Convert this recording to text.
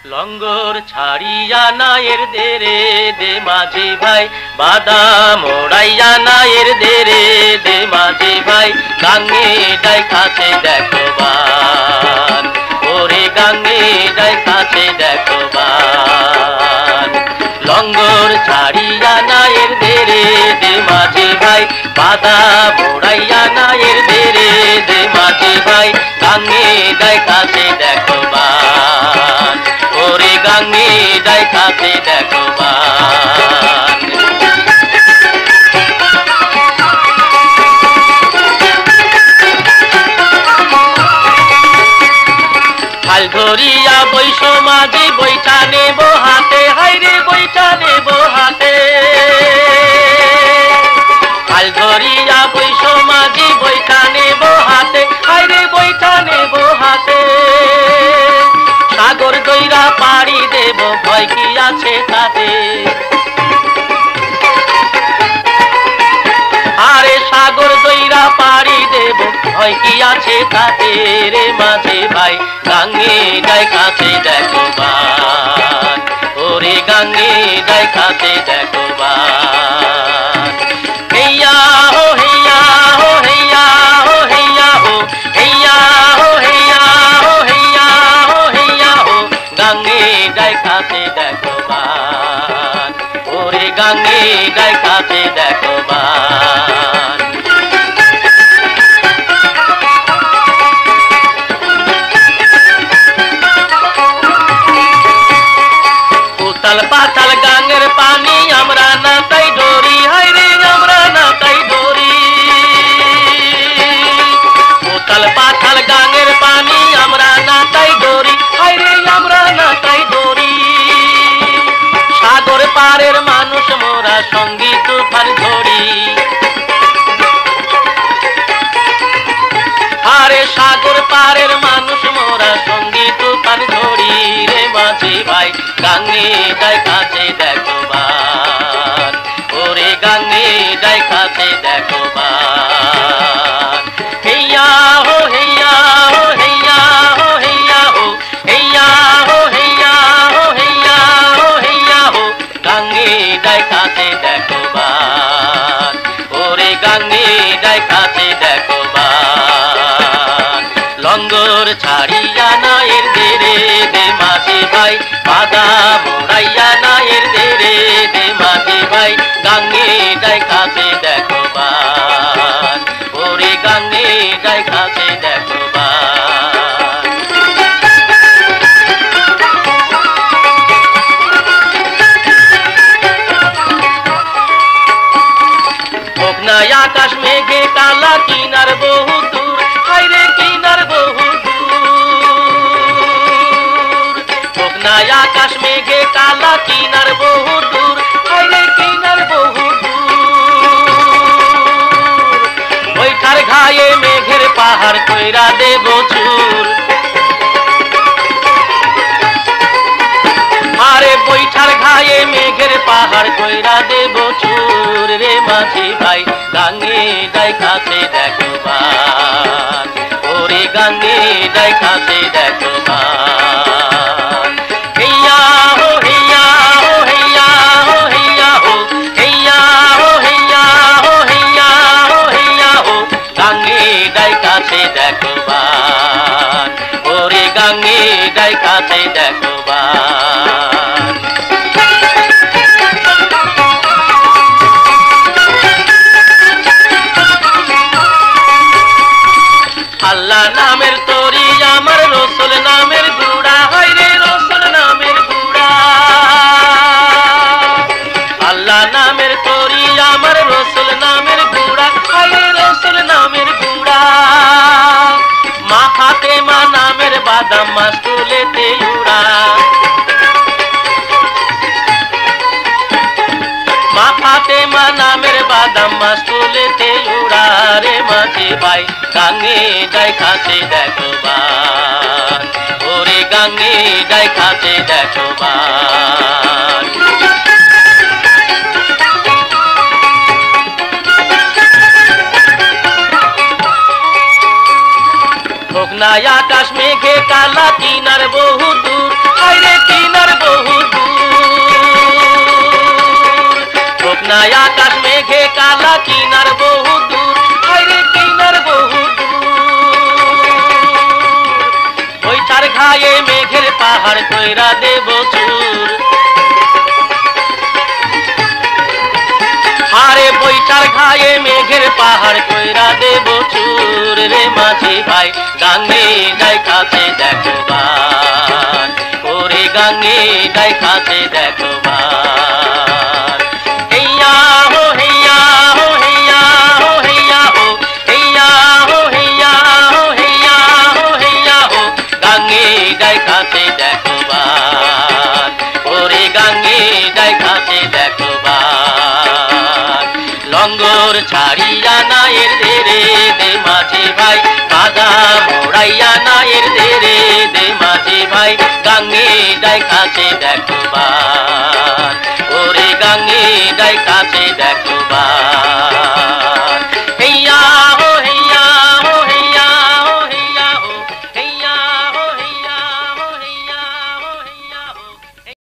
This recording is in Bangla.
লঙ্গর ছাড়িয়া নায়ের দেরে দে মাঝি ভাই, বাদাম ওড়াইয়া নায়ের দেরে দে মাঝি ভাই, গাঙ্গে ডাইখাছে দেখো বান, ওরে গাঙ্গে ডাইখাছে দেখো বান। লঙ্গর ছাড়িয়া নায়ের দেরে দে মাঝি ভাই, বাদাম ওড়াইয়া নায়ের দেরে দে মাঝি ভাই, গাঙ্গে ডাইখাছে দেখো বান, ওরে গাঙ্গে ডাইখাছে দেখো বান। হাল ধরিয়া বৈশ মাঝি বৈঠা নেব হাতে, হাইরে বৈঠা নেব হাতে। হাল ধরিয়া বৈশ মাঝি বৈঠা নেব হাতে, হাইরে বৈঠা নেব হাতে। সাগর দইরা পাড়ি দেব ভয় কি আছে তাতে, আরে সাগর দইরা পাড়ি দেব ভয় কি আছে তাতে রে মাঝি ভাই, গাঙ্গে ডাইখাছে দেখো বান, ওরে গাঙ্গে ডাইখাছে দেখো বান। হেইয়া হো হেইয়া হো হেইয়া হো হেইয়া হো হেইয়া হো হেইয়া হো হেইয়া হো হেইয়া হো, গাঙ্গে ডাইখাছে দেখো বান, ওরে গাঙ্গে ডাইখাছে দেখো বান। উতাল পাতাল গাঙ্গের পানি আমরা না তাই ডরি, হাইরে আমরা না তাই ডরি। উতাল পাতাল গাঙ্গের পানি আমরা না তাই ডরি, হাইরে আমরা না তাই ডরি। সাগর পারের মানুষ মোরা সঙ্গী তুফান ধরি, আরে সাগর পারের মানুষ মোরা সঙ্গী তুফান ধরি রে মাঝি ভাই, গাঙ্গে ডাইখাছে দেখো বান, ওরে গাঙ্গে ডাইখাছে দেখো বান। হেইয়া হো হেইয়া হো হেইয়া হো হেইয়া হো হেইয়া হো হেইয়া হো হেইয়া হো হেইয়া হো, গাঙ্গে ডাইখাছে দেখো বান, ওরে গাঙ্গে ডাইখাছে দেখো বান। লঙ্গর ছাড়িয়া নায়ের দেরে দে মাঝি ভাই, বাদাম ওড়াইয়া নায়ের দেরে দে মাঝি ভাই, গাঙ্গে ডাইখাছে দেখো বান, ওরে গাঙ্গে ডাইখাছে দেখো বান। হোক না আকাশ মেঘে কালা কিনার বহু দূর, হাইরে কিনার বহু দূর। হোক না আকাশ মেঘে কালা কিনার বহু দূর, হাইরে কিনার বহু দূর। বৈঠার ঘায়ে মেঘের পাহাড় কইরা দেব চুর, আরে বৈঠার ঘায়ে মেঘের পাহাড় কইরা দেব চুর রে মাঝি ভাই, গাঙ্গে ডাইখাছে দেখো বান, ওরে গাঙ্গে ডাইখাছে দেখো বান। হেইয়া হো হেইয়া হো হেইয়া হো হেইয়া হো হেইয়া হো হেইয়া হো হেইয়া হো হেইয়া হো, গাঙ্গে ডাইখাছে দেখো বান, ওরে গাঙ্গে ডাইখাছে দেখো বান। আল্লাহ নামের তরি আমার রসুল নামের গুড়া, হাইরে রসুল নামের গুড়া। আল্লাহ নামের তরি আমার রসুল নামের গুড়া, হাইরে রসুল নামের গুড়া। মা ফাতেমা নামের বাদাম মাস তুলেতে উড়া, মা ফাতেমা নামের বাদাম মাস তুলেতে উড়া রে মাঝি ভাই, গাঙ্গে ডাইখাছে দেখো বান, ওরে গাঙ্গে ডাইখাছে দেখো বান। হোক না আকাশ মেঘে কালা কিনার বহু দূর, হাইরে পাহাড় কইরা দেব চুর। আরে বৈশার ঘায়ে মেঘের পাহাড় কইরা দেব চুর রে মাঝি ভাই গাঙ্গে ডাইকাছে দেখো বার ওরে গাঙ্গে ডাইকাছে দেখো বার। হেইয়া হো হেইয়া হো হেইয়া হো হেইয়া হো হেইয়া হো হেইয়া হো হেইয়া হো হেইয়া হো গাঙ্গে ডাইকাছে দেখো বার ওরে গাঙ্গে ডাইকাছে দেখো বার। লঙ্গর ছাড়িয়া নায়ের দেরে দে মাঝি ভাই বাধা মোড়াইয়া নায়ের দেরে দে মাঝি ভাই গাঙ্গে ডাইকাছে দেখো বার ওরে গাঙ্গে ডাইকাছে দেখো